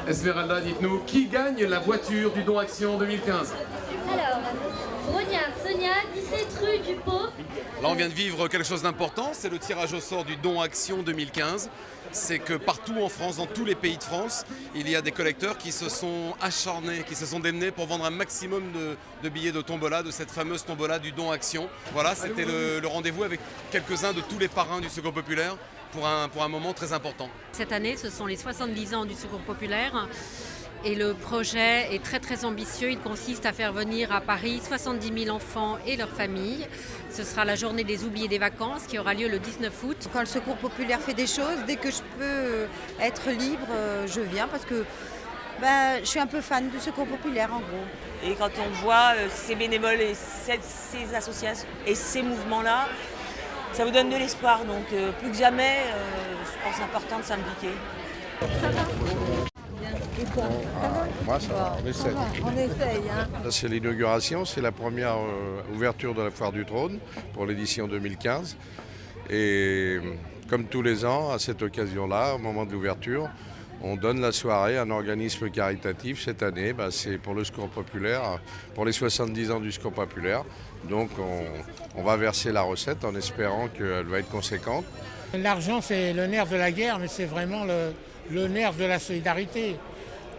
Esmeralda, dites-nous, qui gagne la voiture du Don Action 2015? Alors, Brognard, Sonia, 17 rue du Pot. Là, on vient de vivre quelque chose d'important, c'est le tirage au sort du Don Action 2015. C'est que partout en France, dans tous les pays de France, il y a des collecteurs qui se sont acharnés, qui se sont démenés pour vendre un maximum de billets de tombola, de cette fameuse tombola du Don Action. Voilà, c'était le rendez-vous avec quelques-uns de tous les parrains du Secours Populaire pour un moment très important. Cette année, ce sont les 70 ans du Secours Populaire. Et le projet est très très ambitieux. Il consiste à faire venir à Paris 70 000 enfants et leurs familles. Ce sera la journée des oubliés des vacances qui aura lieu le 19 août. Quand le Secours Populaire fait des choses, dès que je peux être libre, je viens parce que je suis un peu fan du Secours Populaire en gros. Et quand on voit ces bénévoles et ces associations et ces mouvements-là, ça vous donne de l'espoir. Donc plus que jamais, je pense important de s'impliquer. Ça va? Moi, ça va, on essaye. On essaye. Hein. Ça, c'est l'inauguration, c'est la première ouverture de la Foire du Trône pour l'édition 2015. Et comme tous les ans, à cette occasion-là, au moment de l'ouverture, on donne la soirée à un organisme caritatif. Cette année, c'est pour le Secours Populaire, pour les 70 ans du Secours Populaire. Donc on va verser la recette en espérant qu'elle va être conséquente. L'argent, c'est le nerf de la guerre, mais c'est vraiment le nerf de la solidarité.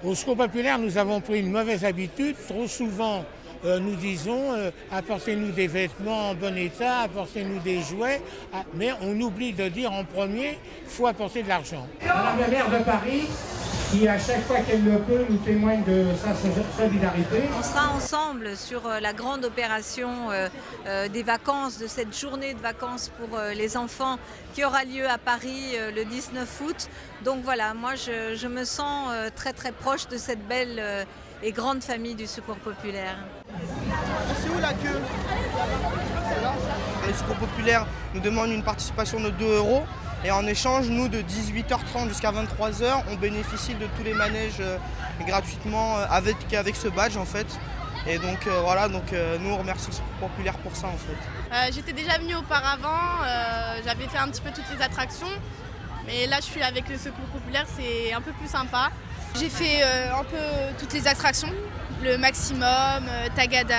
Au Secours Populaire, nous avons pris une mauvaise habitude. Trop souvent, nous disons apportez-nous des vêtements en bon état, apportez-nous des jouets, mais on oublie de dire en premier il faut apporter de l'argent. Madame la maire de Paris, qui à chaque fois qu'elle le peut nous témoigne de sa solidarité. On sera ensemble sur la grande opération des vacances, de cette journée de vacances pour les enfants qui aura lieu à Paris le 19 août. Donc voilà, moi je me sens très très proche de cette belle et grande famille du Secours Populaire. C'est où la queue? Le Secours Populaire nous demande une participation de 2 €. Et en échange, nous, de 18h30 jusqu'à 23h, on bénéficie de tous les manèges gratuitement avec ce badge en fait. Et donc voilà, nous on remercie le Secours Populaire pour ça en fait. J'étais déjà venue auparavant, j'avais fait un petit peu toutes les attractions. Mais là je suis avec le Secours Populaire, c'est un peu plus sympa. J'ai fait un peu toutes les attractions, le Maximum, Tagada,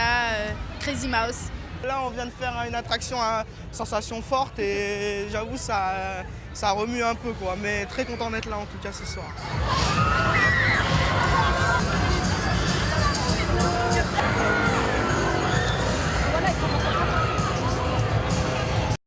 Crazy Mouse. Là, on vient de faire une attraction à sensation forte et j'avoue, ça remue un peu, quoi. Mais très content d'être là, en tout cas, ce soir.